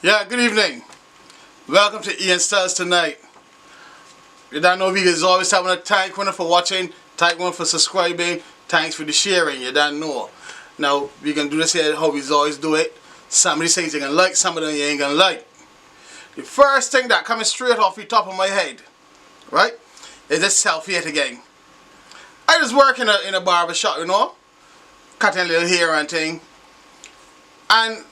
Yeah, good evening. Welcome to Stylez Tonight. You don't know, we is always having a thank you for watching, thank you for subscribing, thanks for the sharing, you don't know. Now, we can do this here how we always do it. Some of these things you can like, some of them you ain't gonna like. The first thing that coming straight off the top of my head, right, is this self-hate again. I just work in a barbershop, you know, cutting a little hair and thing. And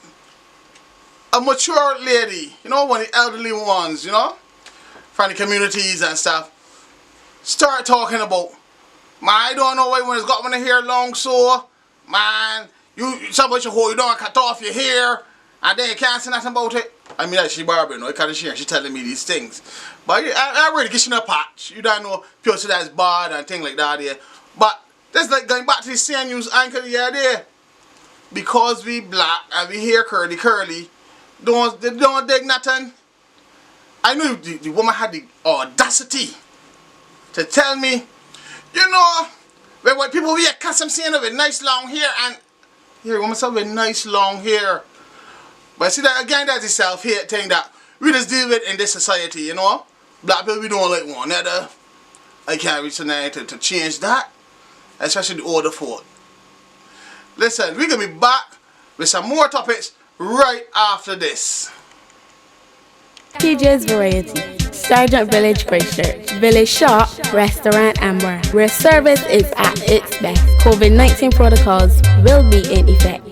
a mature lady, you know, one of the elderly ones, you know, from the communities and stuff, start talking about, man, I don't know why when it's got my hair long so, man, somebody should hold you down and cut off your hair, and then you can't say nothing about it. I mean, like she barber, you know, kind of she telling me these things. But I really get you in a patch. You don't know, people say that's bad and things like that there. But that's like going back to the same news anchor the other day. Because we black and we hair curly, don't dig nothing. I knew the woman had the audacity to tell me, you know, when white people wear custom seeing with nice long hair, and here woman said with nice long hair. But see that again, that's the self-hate thing that we just deal with in this society, you know. Black people, we don't like one another. I can't reach tonight to change that, especially the older folk. Listen, we're gonna be back with some more topics right after this. TJ's Variety, Sergeant Village Christchurch, Village Shop, Restaurant and Bar, where service is at its best. COVID-19 protocols will be in effect.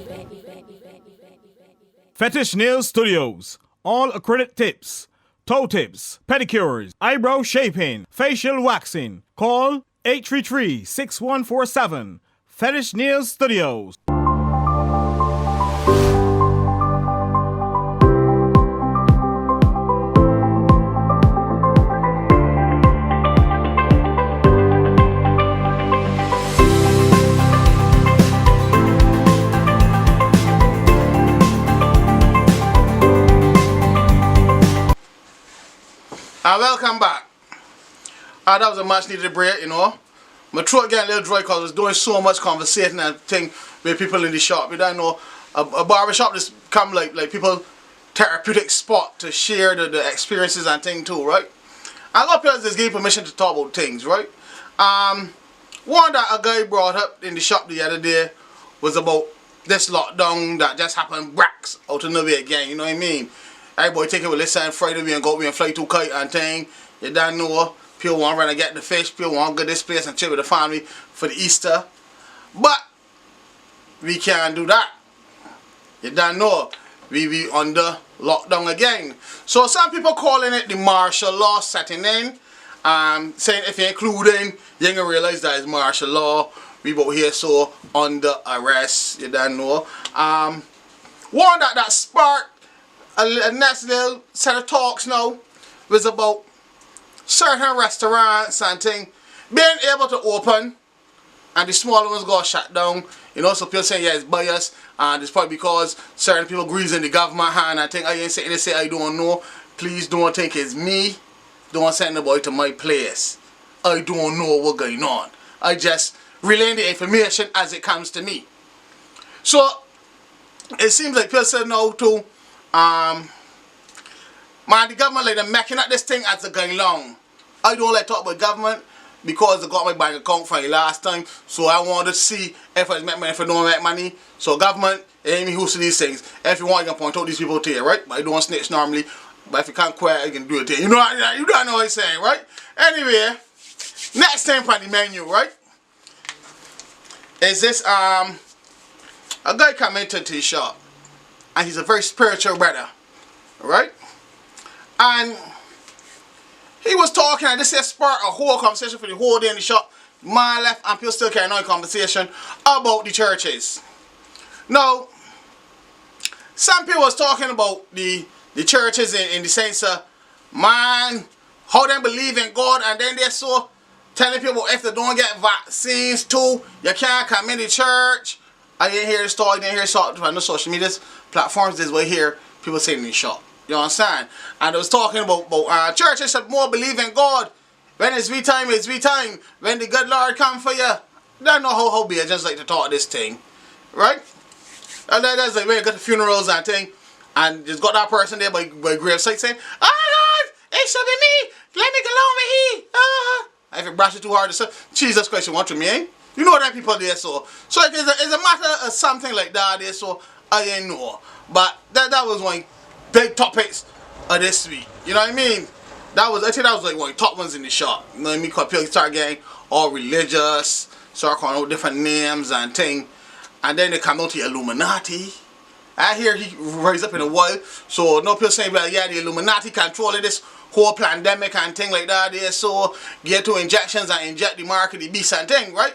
Fetish Nail Studios, all accredited tips, toe tips, pedicures, eyebrow shaping, facial waxing. Call 833-6147. Fetish Nail Studios. Welcome back. That was a much needed break, you know. My throat getting a little dry because I was doing so much conversation and thing with people in the shop. You don't know, a barbershop just come like people therapeutic spot to share the experiences and thing too, right? A lot of people just give permission to talk about things, right? One that a guy brought up in the shop the other day was about this lockdown that just happened bracks out of nowhere again, you know what I mean? Everybody take it with listen Friday we and go we and fly to kite and thing. You don't know. People want to run and get the fish. People want to go this place and chill with the family for the Easter. But we can't do that. You don't know. We under lockdown again. So some people calling it the martial law setting in. Saying if you're including, you ain't gonna realize that it's martial law. We both here so under arrest. You don't know. One that sparked a next little set of talks now was about certain restaurants and thing being able to open and the smaller ones got shut down. You know, so people saying yeah it's biased and it's probably because certain people agrees in the government hand. I think I ain't saying they say I don't know. Please don't think it's me. Don't send nobody to my place. I don't know what's going on. I just relaying the information as it comes to me. So it seems like people said no to man, the government like they're making up this thing as they're going along. I don't like talk about government because I got my bank account from the last time, so I wanted to see if I make money, if I don't make money. So government, it ain't me who's to these things. If you want, you can point out these people to you, right? But I don't snitch normally. But if you can't quit, you can do it to you. You don't know what I'm saying, right? Anyway, next thing on the menu, right? Is this a guy come into the shop. And he's a very spiritual brother, right? And he was talking, and this has sparked a whole conversation for the whole day in the shop. Man left, and people still carrying on conversation about the churches. Now, some people was talking about the churches in the sense of, man, how they believe in God, and then they're so telling people if they don't get vaccines too, you can't come in the church. I didn't hear the story, I didn't hear it on the social media platforms. This way here, people saying in the shop. You understand? And I was talking about churches should more believe in God. When it's we time, it's we time. When the good Lord come for you. Don't know how be. I just like to talk this thing. Right? And that's like when you go to funerals and thing. And just got that person there by gravesite saying, oh God, it should be me. Let me go along with he. If you brush it too hard, Jesus Christ, you want to me, eh? You know that people there, so it's a matter of something like that there, so I ain't know. But that was one big topics of this week. You know what I mean? I think that was like one of the top ones in the shop. You know what I mean? Because people start getting all religious, start calling out different names and thing. And then they come out to the Illuminati. I hear he rise up in the world. So no people saying, well, yeah, the Illuminati controlling this whole pandemic and thing like that there. So get to injections and inject the market, the beast and thing, right?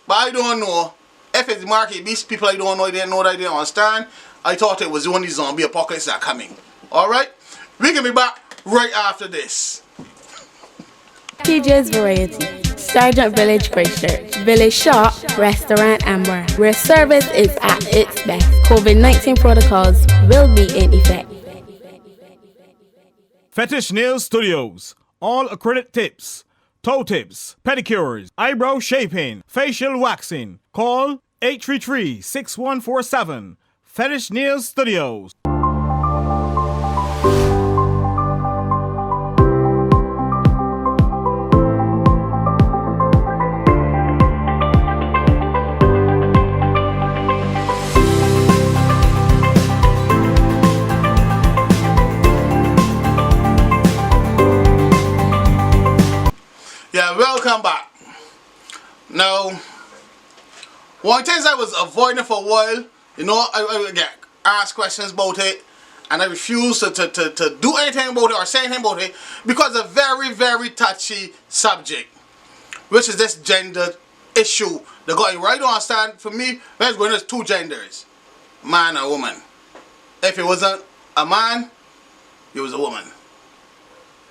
But I don't know. If it's the market beast, people I don't know, they didn't know that, they didn't understand. I thought it was the only zombie apocalypse that coming. Alright? We can be back right after this. TJ's Variety, Sergeant Village Christchurch, Village Shop, Restaurant and Bar, where service is at its best. COVID-19 protocols will be in effect. Fetish Nail Studios, all accredited tips, toe tips, pedicures, eyebrow shaping, facial waxing. Call 833-6147. Fetish Nail Studios. Yeah, welcome back. Now, one thing I was avoiding for a while, you know, I would get asked questions about it, and I refuse to do anything about it or say anything about it because it's a very, very touchy subject, which is this gender issue. They got it right, understand? For me, there's going to two genders, man and woman. If it wasn't a man, it was a woman.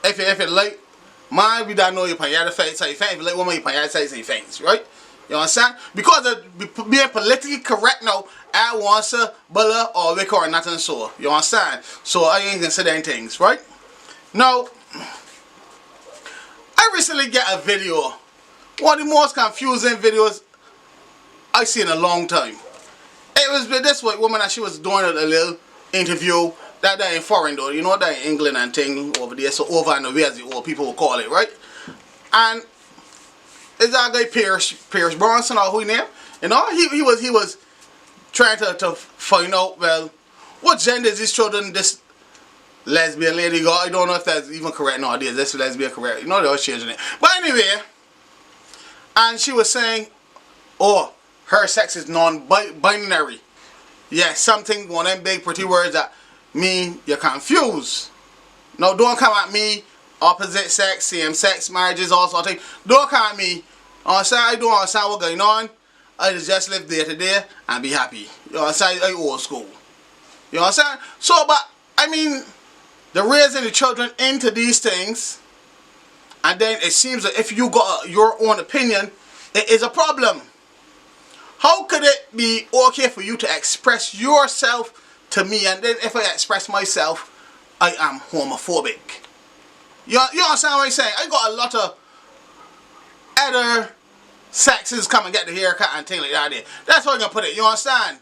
If it like man, we don't know you pay the face, so you think if you like woman, you pay the face, so you think, right? You understand? Because of being politically correct now, I want to bully or wick or nothing so. You understand? So I ain't considering things, right? Now, I recently get a video. One of the most confusing videos I've seen in a long time. It was with this white woman and she was doing a little interview. That in foreign though, you know, that in England and thing over there, so over and away as the old people will call it, right? And is that guy Pierce Bronson or who he name? You know, he was trying to find out, well, what gender is these children this lesbian lady got? I don't know if that's even correct nowadays. This lesbian correct. You know they always changing it. But anyway, and she was saying, oh, her sex is non-binary. Yeah, something, one of them big pretty words that mean you're confused. Now don't come at me, opposite sex, same sex, marriages, all sorts of things. Don't come at me. I don't understand what's going on. I just live day to day and be happy. You understand? I old school. You understand? So, but, I mean, they're raising the children into these things, and then it seems that if you got your own opinion, it is a problem. How could it be okay for you to express yourself to me, and then if I express myself, I am homophobic? You understand what I'm saying? I got a lot of other sexes come and get the haircut and things like that there. That's how I'm going to put it. You understand?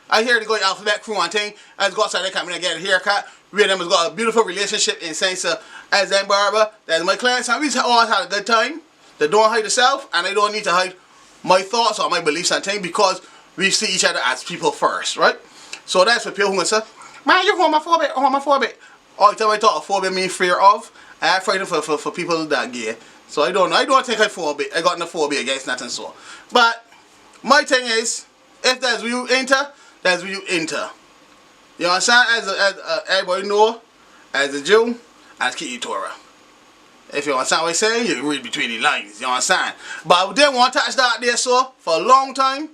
I hear they go to Alphabet Crew and thing, and go outside, they come in and get a haircut. We and them has got a beautiful relationship in sense of, as them barber, that's my clients, and we always had a good time. They don't hide themselves, and they don't need to hide my thoughts or my beliefs and things because we see each other as people first, right? So that's what people who say, man, you're homophobic. All the time I thought phobia means fear of. I'm frightened for people that gay. So I don't think I got no phobia against nothing so. But my thing is, if that's what you enter, that's what you enter. You understand? As everybody know, as a Jew, I keep the Torah. If you understand what I'm saying, you read between the lines. You understand? But I didn't want to touch that there so for a long time.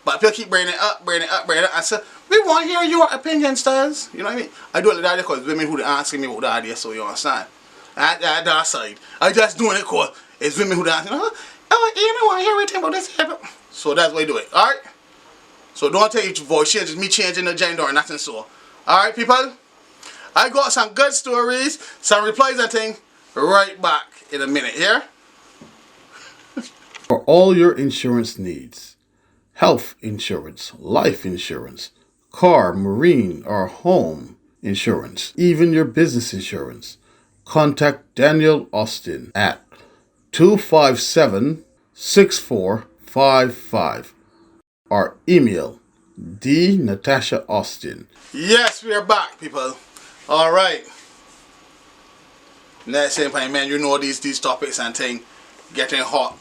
But people keep bringing it up. I said, we want to hear your opinion, Stylez. You know what I mean? I do it like that because women who are asking me about that idea, so you understand. At that side. I just doing it because it's women who are asking, oh, you want to hear anything about this? So that's why I do it. Alright? So don't take your voice changes, me changing the gender or nothing so. Alright, people? I got some good stories, some replies and things right back in a minute here. For all your insurance needs, health insurance, life insurance, car, marine, or home, insurance, even your business insurance. Contact Daniel Austin at 257-6455 or email dNatashaAustin. Yes, we are back, people. All right. Next same time, man, you know these topics and things getting hot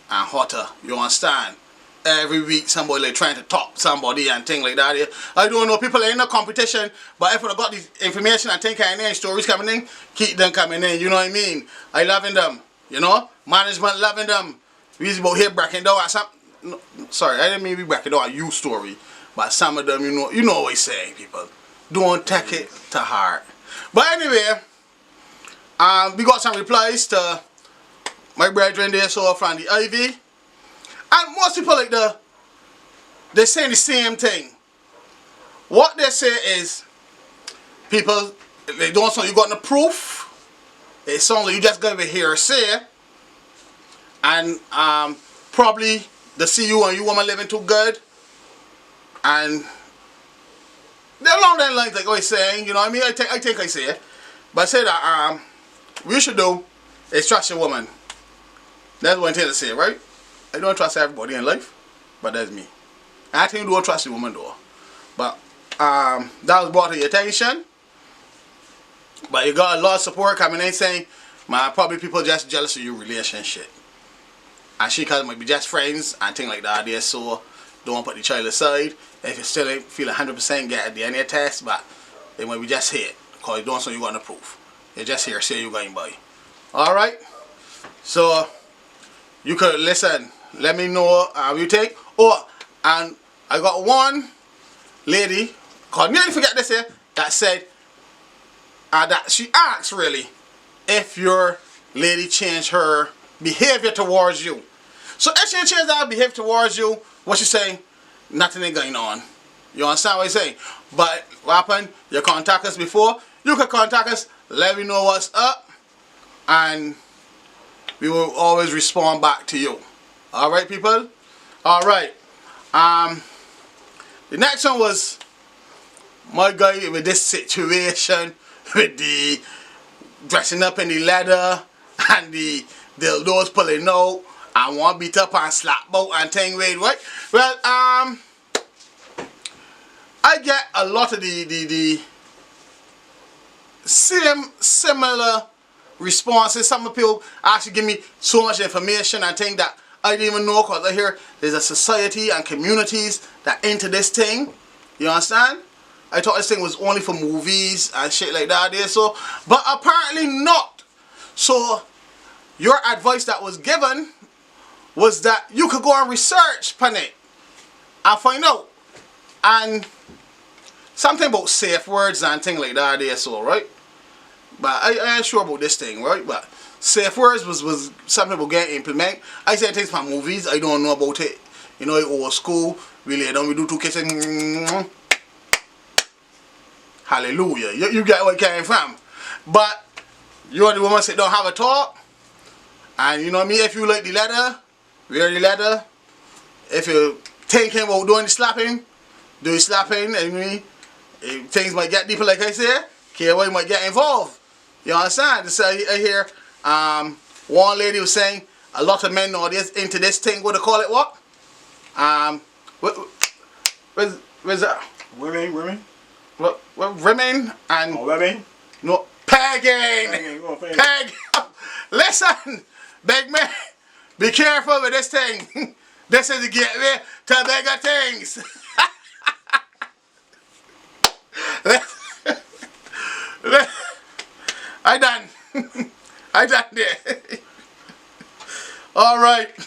and hotter. You understand? Every week somebody like trying to top somebody and things like that. I don't know, people are in a competition, but if I got this information and things coming in, stories coming in, keep them coming in, you know what I mean? I loving them, you know? Management loving them. We used to here breaking down some, no, sorry, I didn't mean we breaking down a you story, but some of them, you know what I say, people. Don't take it to heart. But anyway, we got some replies to my brethren there, so from the Ivy. And most people like they're saying the same thing. What they say is, people, they don't sound you got no proof. It sounds like you just got to hear say. And probably they see you and you woman living too good. And they're along that lines like I was saying, you know what I mean? I think I say it. But I say that what you should do is trust your woman. That's one thing to say, right? I don't trust everybody in life, but that's me. I think you don't trust your woman though. But that was brought to your attention. But you got a lot of support coming in saying, man, probably people just jealous of your relationship. And she cause might be just friends and things like that there, so don't put the child aside. If you still ain't feel 100% get a DNA test, but it might be just hit. Because you don't so you got no proof. You just here say you going by. Alright? So you could listen, let me know how you take. Oh, and I got one lady, cause nearly forget this here, that said that she asked really if your lady changed her behavior towards you. So if she changed that behavior towards you, what she saying? Nothing ain't going on. You understand what I'm saying? But what happened? You contact us before. You can contact us, let me know what's up, and we will always respond back to you. Alright, people? Alright. The next one was my guy with this situation with the dressing up in the leather and the dildos pulling out and one beat up and slap out and thing right? Well, I get a lot of the similar responses. Some people actually give me so much information and things that I didn't even know, because I hear there's a society and communities that into this thing. You understand? I thought this thing was only for movies and shit like that there, so but apparently not. So your advice that was given was that you could go and research upon it and find out. And something about safe words and things like that there, so right? But I ain't sure about this thing, right? But safe words was something about getting implement. I say things from movies, I don't know about it. You know, old school, we lay down, we do two kisses. Hallelujah. You get where it came from. But you and the woman sit down, have a talk. And you know what I mean? If you like the leather, wear the leather. If you thinking about doing the slapping, do the slapping. I mean, things might get deeper, like I said. KY might get involved. You understand? So I hear one lady was saying a lot of men nowadays into this thing. What they call it? What? Where's that? Women. What? Women and Women. no pegging. Peg. Listen, big man, be careful with this thing. This is the gateway to bigger things. I done. I done there. Alright.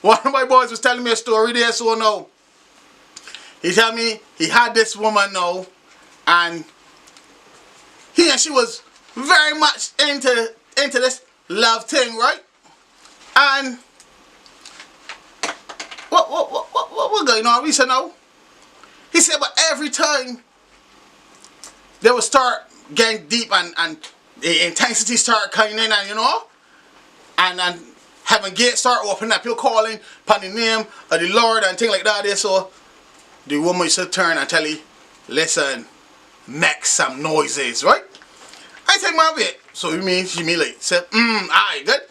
One of my boys was telling me a story there, so no. He tell me he had this woman now, and he and she was very much into this love thing, right? And what going on? We said no. He said, but every time they would start getting deep and the intensity start coming in, and you know, and having gates start opening up, you're calling upon the name of the Lord and things like that there. So the woman used to turn and tell you listen, make some noises, right? I take my wait. So you mean she mean like say, alright, good.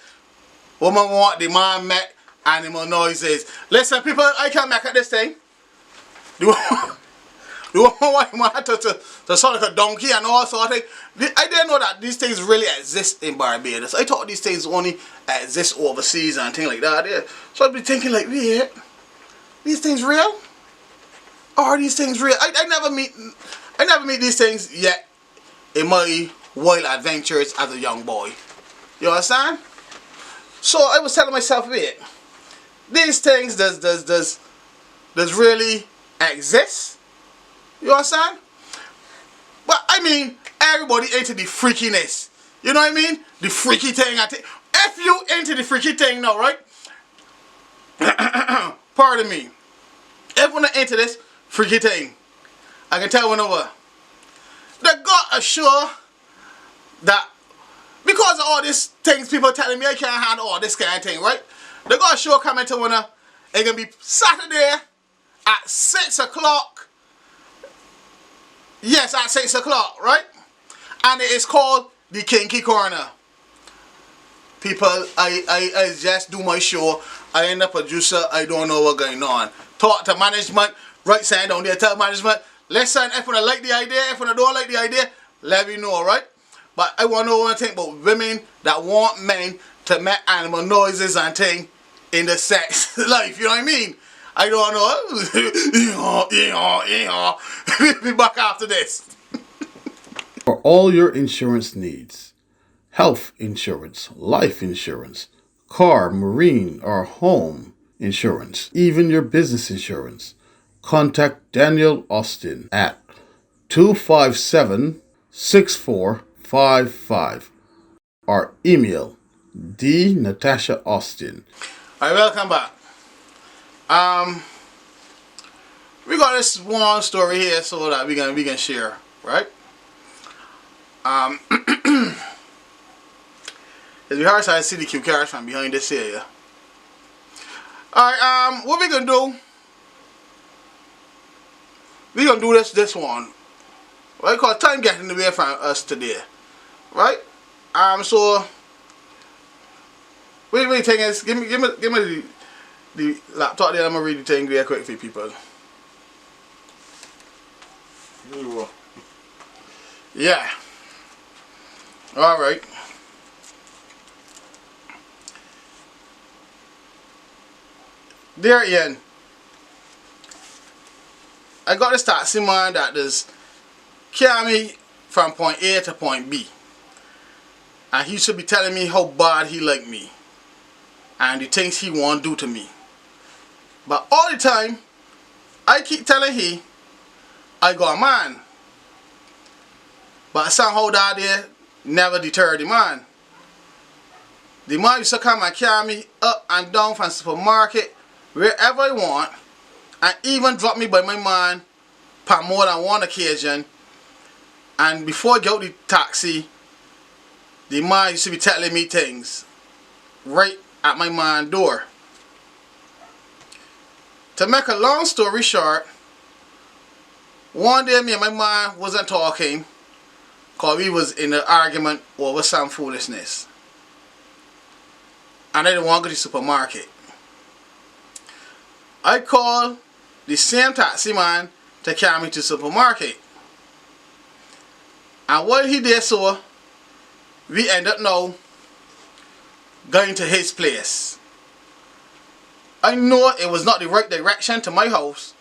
Woman want the man make animal noises. Listen, people, I can make at this thing. The woman want to sound like a donkey and all sort of thing. I didn't know that these things really exist in Barbados. I thought these things only exist overseas and things like that. Yeah. So I'd be thinking like, wait, these things real? Are these things real? I never meet these things yet in my wild adventures as a young boy. You understand? So I was telling myself, wait, these things does really exist? You understand? But I mean, everybody into the freakiness. You know what I mean? The freaky thing. If you into the freaky thing now, right? Pardon me. If you're into this freaky thing, I can tell one over. They got assure that because of all these things people telling me I can't handle all this kind of thing, right? They got a show coming to one. It's gonna be Saturday at 6 o'clock. Yes, at 6 o'clock, right? And it is called the Kinky Corner. People, I just do my show. I am the producer. I don't know what's going on. Talk to management. Right side down there, tell management. Listen, if you like the idea, if you don't like the idea, let me know, right? But I want to know one thing about women that want men to make animal noises and things in the sex life. You know what I mean? I don't know. We'll be back after this. For all your insurance needs, health insurance, life insurance, car, marine, or home insurance, even your business insurance, contact Daniel Austin at 257-6455 or email dnatashaAustin. Alright, welcome back. We got this one story here so that we can share, right? It's be hard to see the cute cars from behind this area. Alright, what we gonna do? We gonna do this one. Right? Cause time getting in the way from us today. Right? So wait thing is give me the laptop there. I'm gonna read the thing real quick for people. Yeah. Alright. There Ian. I got this taxi man that does carry me from point A to point B. And he should be telling me how bad he like me. And the things he want to do to me. But all the time, I keep telling he, I got a man. But somehow that day never deterred the man. The man used to come and carry me up and down from the supermarket, wherever I want, and even drop me by my man on more than one occasion. And before I get out the taxi, the man used to be telling me things right at my man's door. To make a long story short, one day me and my man wasn't talking because we was in an argument over some foolishness. And I didn't want to go to the supermarket. I called the same taxi man to carry me to the supermarket. And while he did so, we ended up now going to his place. I know it was not the right direction to my house,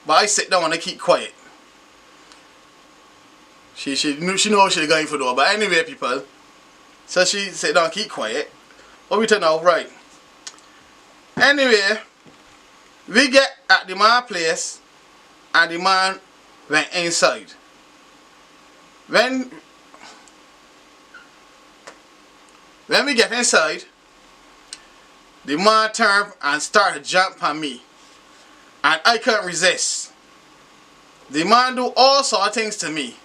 but I sit down and I keep quiet. She knows she was going for the door, but anyway, people. So she sit down, keep quiet. What we turn out right. Anyway, we get at the man's place, and the man went inside. When we get inside, the man turned and started to jump on me. And I couldn't resist. The man do all sorts of things to me.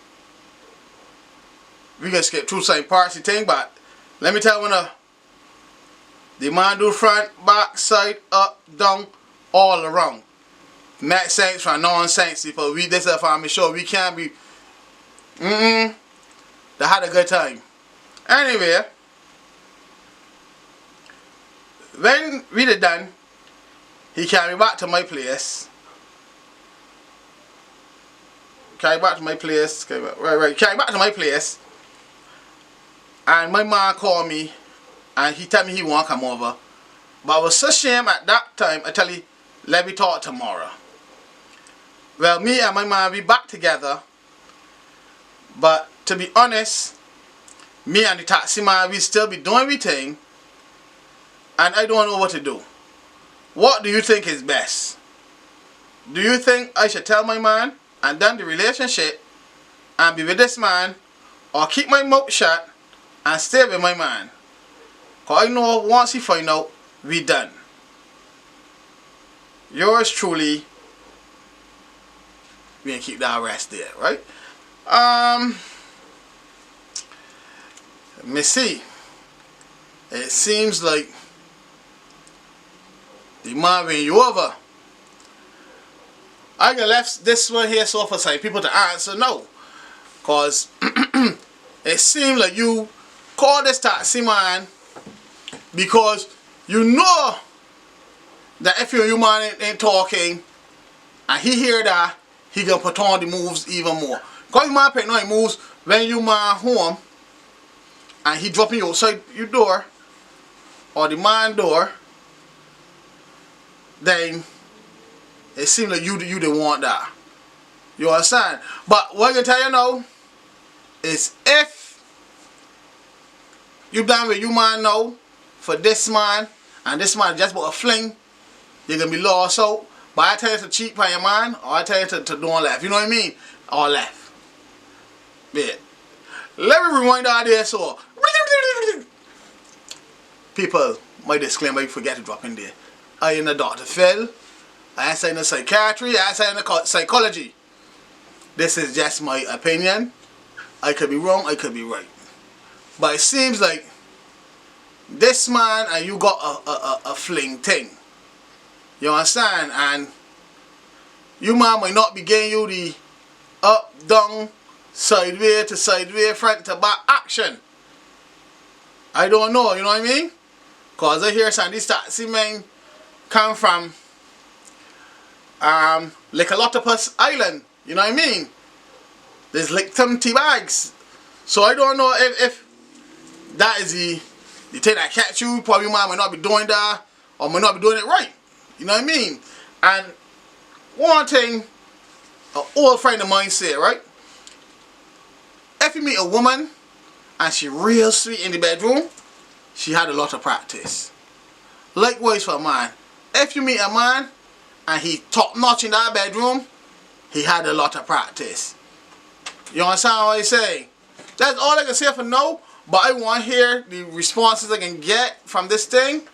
We can skip through some parts of the thing, but let me tell you now. The man do front, back, side, up, down, all around. make sense from nonsense. If we this is for me sure we can't be. They had a good time. Anyway, when we did done, he carried me back to my place. Carried back to my place. Carried back to my place. And my mom called me and he told me he won't come over. But I was so ashamed at that time. I tell you, let me talk tomorrow. Well, me and my mom be back together. But to be honest, me and the taxi man, we still be doing everything. And I don't know what to do. What do you think is best? Do you think I should tell my man and done the relationship and be with this man, or keep my mouth shut and stay with my man? Because I know once he find out, we done. Yours truly. We gonna keep that rest there, right? Let me see. It seems like the man win you over. I got left this one here so for some people to answer no. Cause it seems like you call this taxi man because you know that if you and your man ain't talking and he hear that, he gonna put on the moves even more. Cause your man put on the moves when you man home and he dropping you outside your door or the man door, then it seems like you didn't want that. You understand? But what I can tell you now is if you done with you man now for this man and this man just bought a fling, you're gonna be lost out. But I tell you to cheat by your man, or I tell you to do on left. You know what I mean? Or left. Yeah. Let me rewind all this so people, my disclaimer, you forget to drop in there. I ain't a Dr. Phil. I ain't saying no psychiatry. I ain't saying no psychology. This is just my opinion. I could be wrong, I could be right. But it seems like this man and you got a fling thing. You understand? And you man might not be getting you the up, down, sideways to sideways, front to back action. I don't know, you know what I mean? Cause I hear some of these taxi men come from Lickalottopus Island, you know what I mean? There's like some tea bags. So I don't know if that is the thing that catch you. Probably man might not be doing that or might not be doing it right. You know what I mean? And one thing an old friend of mine said, right? If you meet a woman and she real sweet in the bedroom, she had a lot of practice. Likewise for a man. If you meet a man and he top notch in that bedroom, he had a lot of practice. You understand what I say? That's all I can say for now. But I want to hear the responses I can get from this thing.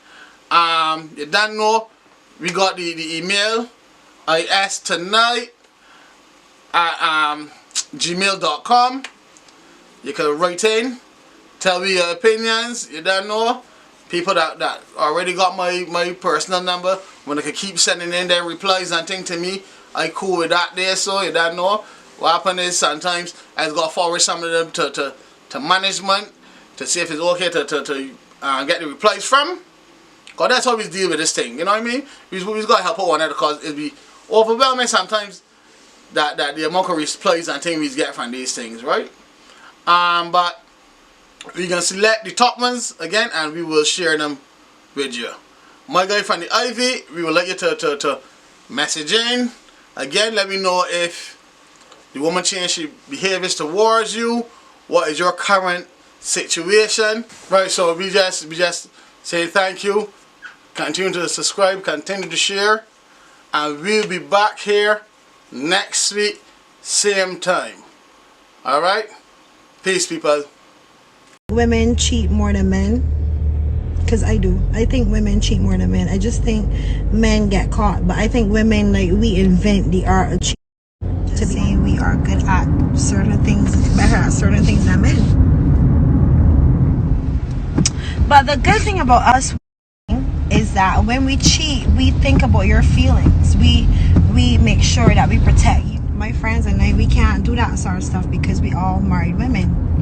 You don't know. We got the email. Stylez Tonight at gmail.com. You can write in. Tell me your opinions. You don't know. People that already got my personal number, when they can keep sending in their replies and things to me, I cool with that there. So you don't know. What happens is sometimes I got to forward some of them to management to see if it's okay to get the replies from. Because that's how we deal with this thing. You know what I mean? We got to help out on that because it'll be overwhelming sometimes that the amount of replies and things we get from these things, right? But we can select the top ones again and we will share them with you. My guy from the Ivy, we will let you to message in. Again, let me know if the woman changed her behaviors towards you. What is your current situation? Right, so we just say thank you. Continue to subscribe, continue to share. And we'll be back here next week, same time. Alright? Peace, people. Women cheat more than men. Because I do. I think women cheat more than men. I just think men get caught. But I think women, like, we invent the art of cheating. To say we are good at certain things, better at certain things than men. But the good thing about us is that when we cheat, we think about your feelings. We make sure that we protect you. My friends and I, we can't do that sort of stuff because we all married women.